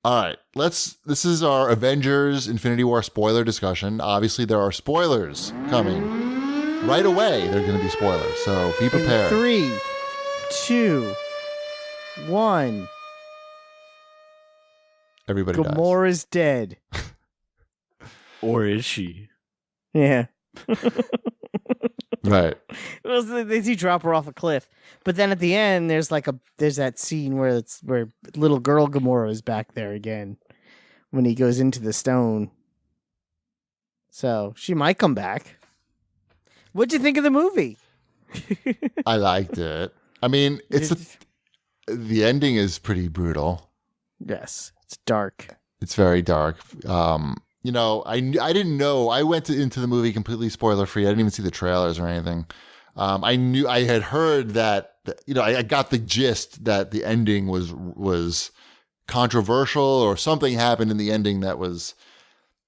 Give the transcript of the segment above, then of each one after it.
All right, this is our Avengers Infinity War spoiler discussion. Obviously, there are spoilers coming right away. There are going to be spoilers, so be prepared. 3, 2, 1. Everybody dies. Gamora's dead. Or is she? Yeah. Right. Well, they do drop her off a cliff, but then at the end, there's that scene where little girl Gamora is back there again when he goes into the stone. So she might come back. What'd you think of the movie? I liked it. I mean, the ending is pretty brutal. Yes, it's dark. It's very dark. I didn't know. I went into the movie completely spoiler free. I didn't even see the trailers or anything. I had heard that. I got the gist that the ending was controversial, or something happened in the ending that was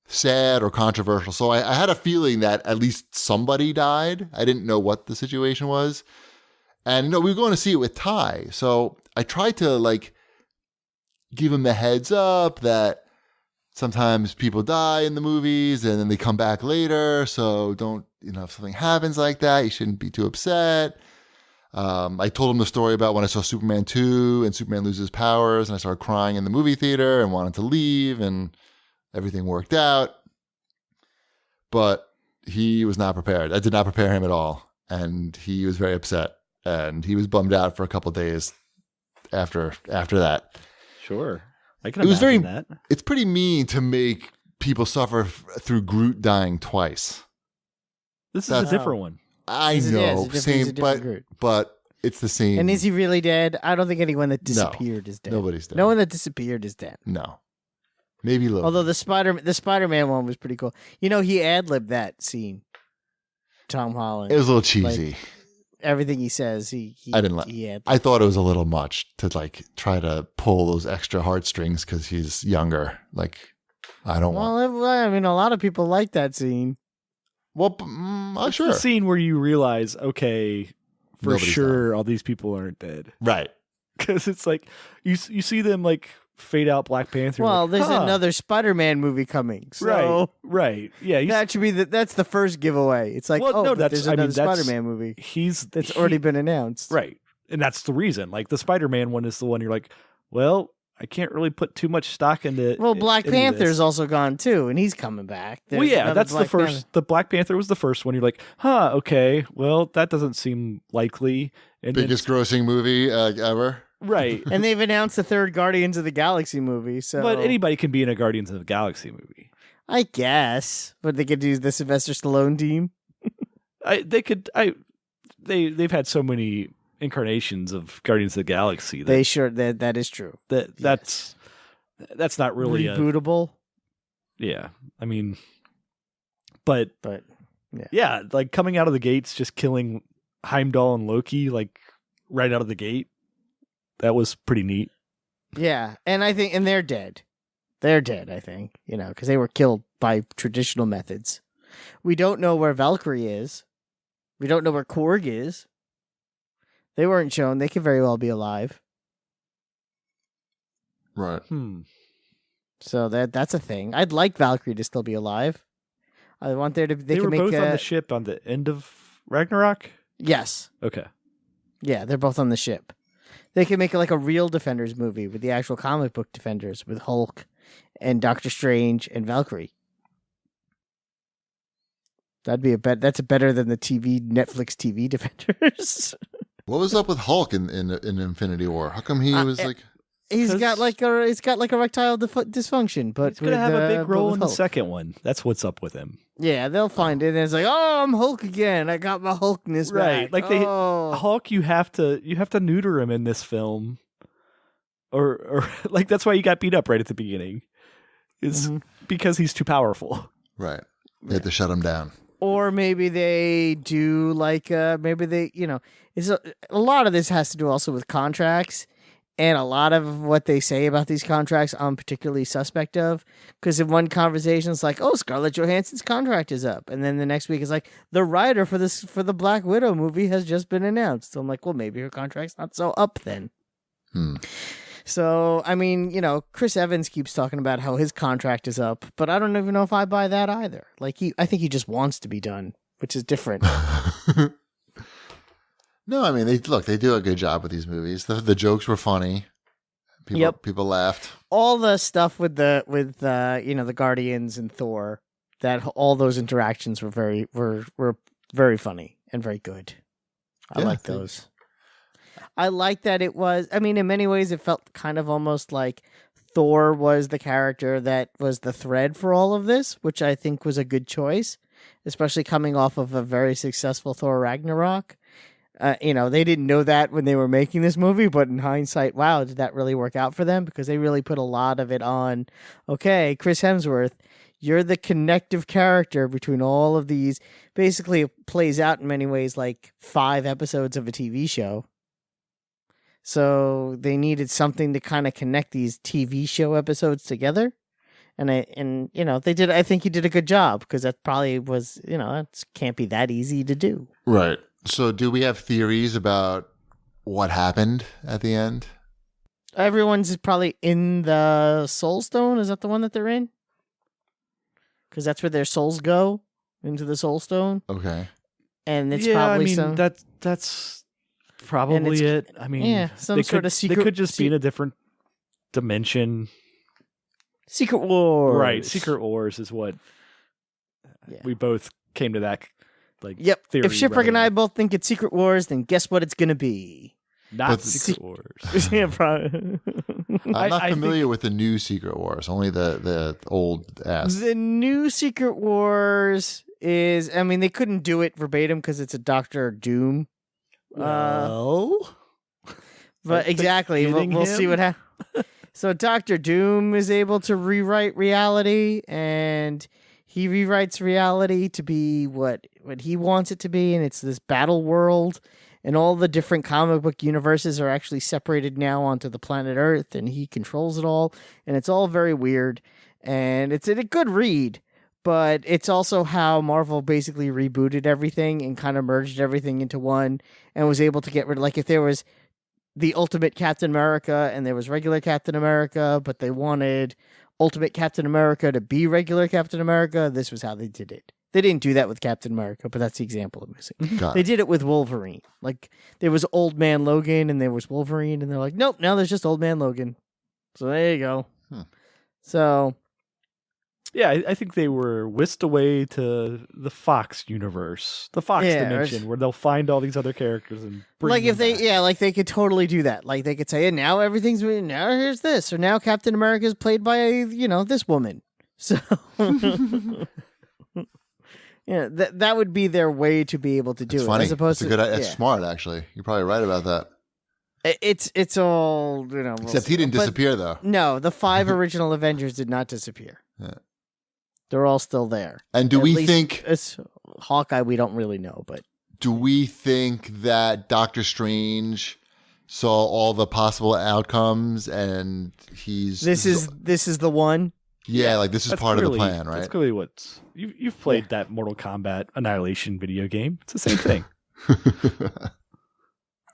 sad or controversial. So I had a feeling that at least somebody died. I didn't know what the situation was, and we were going to see it with Ty. So I tried to give him the heads up that sometimes people die in the movies and then they come back later. So don't, if something happens like that, you shouldn't be too upset. I told him the story about when I saw Superman 2 and Superman loses powers, and I started crying in the movie theater and wanted to leave, and everything worked out. But he was not prepared. I did not prepare him at all. And he was very upset, and he was bummed out for a couple of days after that. Sure. I can imagine that. It's pretty mean to make people suffer through Groot dying twice. This is a different one. I know, same, but it's the same. And is he really dead? I don't think anyone that disappeared is dead. Nobody's dead. No one that disappeared is dead. No, maybe Loki. Although the Spider-Man one was pretty cool. He ad-libbed that scene. Tom Holland. It was a little cheesy. Everything he says, I didn't like. I thought it was a little much to try to pull those extra heartstrings because he's younger. I don't want. Well, I mean, a lot of people like that scene. Well, sure. It's the scene where you realize, okay, for Nobody's sure, all these people aren't dead, right? Because it's you see them fade out Black Panther. Well, there's another Spider-Man movie coming. So right. Yeah, that should be that's the first giveaway. It's there's another Spider-Man movie. That's already been announced. Right. And that's the reason. The Spider-Man one is the one you're like, well, I can't really put too much stock into. Well, Black Panther's also gone too, and he's coming back. That's the first. The Black Panther was the first one. You're like, okay, well, that doesn't seem likely. And biggest grossing movie ever. Right. And they've announced the third Guardians of the Galaxy movie. So, but anybody can be in a Guardians of the Galaxy movie, I guess. But they could use the Sylvester Stallone team. They could. They've had so many incarnations of Guardians of the Galaxy. That is true. That's not really rebootable. Yeah, I mean, but yeah, coming out of the gates, just killing Heimdall and Loki right out of the gate. That was pretty neat. Yeah, and I think they're dead. They're dead. I think because they were killed by traditional methods. We don't know where Valkyrie is. We don't know where Korg is. They weren't shown. They could very well be alive. Right. So that's a thing. I'd like Valkyrie to still be alive. I want there to. They were can both on the ship on the end of Ragnarok. Yes. Okay. Yeah, they're both on the ship. They could make a real Defenders movie with the actual comic book Defenders with Hulk and Doctor Strange and Valkyrie. That'd be that's better than the Netflix TV Defenders. What was up with Hulk in Infinity War? How come he was He's got a erectile dysfunction, but he's gonna have a big role in the second one. That's what's up with him. Yeah, they'll find it, and it's I'm Hulk again. I got my Hulkness back. Hulk, you have to neuter him in this film, or that's why he got beat up right at the beginning, is because he's too powerful. Right, they had to shut him down. Or maybe they do it's a lot of this has to do also with contracts. And a lot of what they say about these contracts, I'm particularly suspect of. Because in one conversation, it's Scarlett Johansson's contract is up. And then the next week, it's the writer for the Black Widow movie has just been announced. So I'm well, maybe her contract's not so up then. So, I mean, Chris Evans keeps talking about how his contract is up, but I don't even know if I buy that either. Like, I think he just wants to be done, which is different. No, I mean, they do a good job with these movies. The jokes were funny. People laughed. All the stuff with the Guardians and Thor, that all those interactions were very funny and very good. I like those. I like that it was, I mean, in many ways it felt kind of almost like Thor was the character that was the thread for all of this, which I think was a good choice, especially coming off of a very successful Thor Ragnarok. They didn't know that when they were making this movie, but in hindsight, wow, did that really work out for them? Because they really put a lot of it on, okay, Chris Hemsworth, you're the connective character between all of these. Basically, it plays out in many ways like 5 episodes of a TV show. So they needed something to kind of connect these TV show episodes together. And they did. I think he did a good job, because that probably was, it can't be that easy to do. Right. So do we have theories about what happened at the end? Everyone's probably in the Soul Stone. Is that the one that they're in? Because that's where their souls go, into the Soul Stone. Okay. And it's probably that's probably it. I mean, some sort of secret. They could just be in a different dimension. Secret Wars. Right. Secret Wars is what we both came to that. Yep. Theory If Shipwreck and I both think it's Secret Wars, then guess what it's going to be? Not Secret Wars. Yeah, probably. I'm not familiar with the new Secret Wars, only the old ass. The new Secret Wars is, I mean, they couldn't do it verbatim because it's a Doctor Doom. Well, but exactly, we'll see what happens. So Doctor Doom is able to rewrite reality, and he rewrites reality to be what he wants it to be, and it's this battle world, and all the different comic book universes are actually separated now onto the planet Earth, and he controls it all, and it's all very weird, and it's a good read, but it's also how Marvel basically rebooted everything and kind of merged everything into one, and was able to get rid of, like, if there was the Ultimate Captain America and there was regular Captain America, but they wanted Ultimate Captain America to be regular Captain America, this was how they did it. They didn't do that with Captain America, but that's the example I'm using. They did it with Wolverine. Like, there was Old Man Logan and there was Wolverine, and they're like, nope, now there's just Old Man Logan. So there you go. So, yeah, I think they were whisked away to the Fox universe, the Fox dimension, where they'll find all these other characters and bring like, if they, back. like, they could totally do that. Like, they could say, and now now here's this, or now Captain America is played by, this woman. So, yeah, that would be their way to be able to do it. Funny. As opposed to, it's smart, actually. You're probably right about that. It's all, Except he didn't disappear, though. No, the 5 original Avengers did not disappear. Yeah. They're all still there. And do we think it's Hawkeye? We don't really know, but do we think that Doctor Strange saw all the possible outcomes and this is the one? Yeah, like this is part of the plan, right? That's clearly what you've played that Mortal Kombat Annihilation video game. It's the same thing.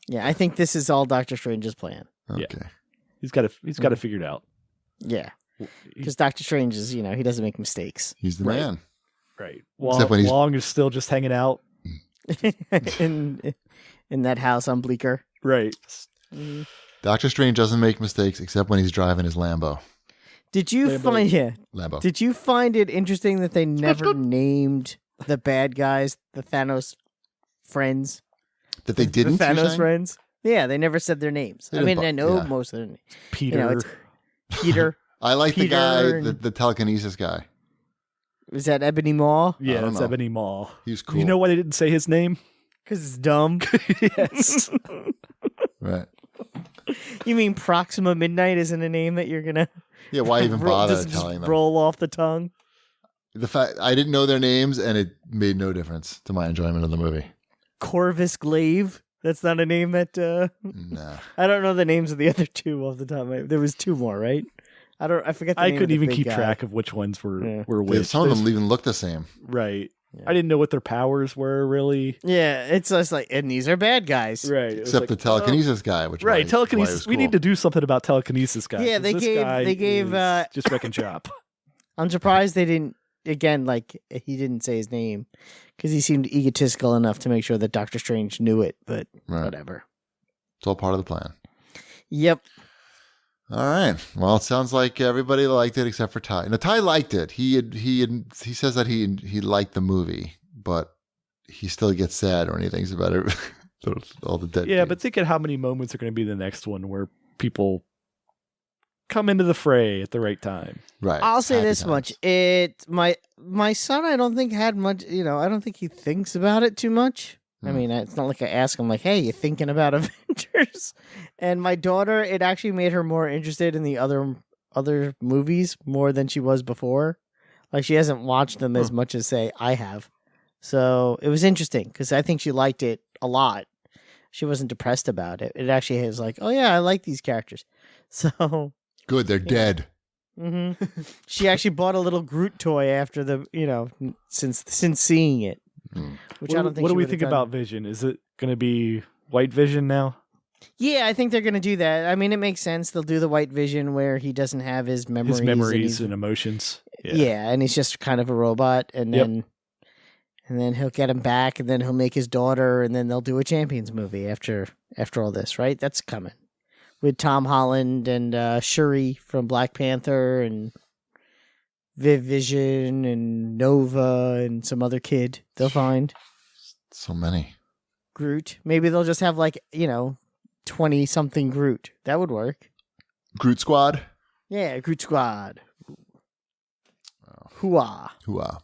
Yeah, I think this is all Doctor Strange's plan. Okay, yeah. He's got to figure it out. Yeah. Because Doctor Strange is, he doesn't make mistakes. He's the man. Right. Wong is still just hanging out. in that house on Bleecker. Right. Doctor Strange doesn't make mistakes except when he's driving his Lambo. Did you Lambo. Did you find it interesting that they never named the bad guys, the Thanos friends? That they didn't? The Thanos friends? Yeah, they never said their names. I mean, I know most of their names. Peter. Peter. I like the guy, the telekinesis guy. Was that Ebony Maw? Yeah, it's Ebony Maw. He's cool. You know why they didn't say his name? Because it's dumb. Yes. Right. You mean Proxima Midnight isn't a name that you're gonna? Yeah. Why even bother telling them? Roll off the tongue. The fact I didn't know their names, and it made no difference to my enjoyment of the movie. Corvus Glaive. That's not a name that. Nah. I don't know the names of the other 2 off the top. There was 2 more, right? I forget. I couldn't even keep track of which ones were which. Some of them even look the same. Right. I didn't know what their powers were really. Yeah, it's just like, and these are bad guys. Right. Except the telekinesis guy, which right, why telekinesis. it was We cool. need to do something about telekinesis guys. Yeah, 'cause they this gave- guy they gave, is just wrecking shop. I'm surprised they didn't. Again, like he didn't say his name because he seemed egotistical enough to make sure that Doctor Strange knew it. But Right. whatever. It's all part of the plan. Yep. All right. Well, it sounds like everybody liked it except for Ty. Now, Ty liked it. He says that he liked the movie, but he still gets sad when he thinks about it. All the dead. Yeah, dudes. but think of how many moments are going to be the next one where people come into the fray at the right time. right. I'll say Happy this times. much: my son, I don't think had much. I don't think he thinks about it too much. I Hmm. mean, it's not like I ask him like, "Hey, you thinking about Avengers?" And my daughter, it actually made her more interested in the other movies more than she was before. Like she hasn't watched them as much as say I have. So it was interesting because I think she liked it a lot. She wasn't depressed about it. It actually was like, "Oh yeah, I like these characters." So. Good. They're dead. hmm She actually bought a little Groot toy after since seeing it, Hmm. which I don't think. What she do we would've think done. about Vision? Is it going to be White Vision now? Yeah, I think they're going to do that. I mean, it makes sense. They'll do the White Vision where he doesn't have his memories. His memories and and emotions. yeah, and he's just kind of a robot, and Yep. then he'll get him back, and then he'll make his daughter, and then they'll do a Champions movie after all this, right? That's coming with Tom Holland and Shuri from Black Panther and Vision and Nova and some other kid they'll find. So many. Groot. Maybe they'll just have 20 something Groot. That would work. Groot Squad. Yeah, Groot Squad. Hooah. Hooah.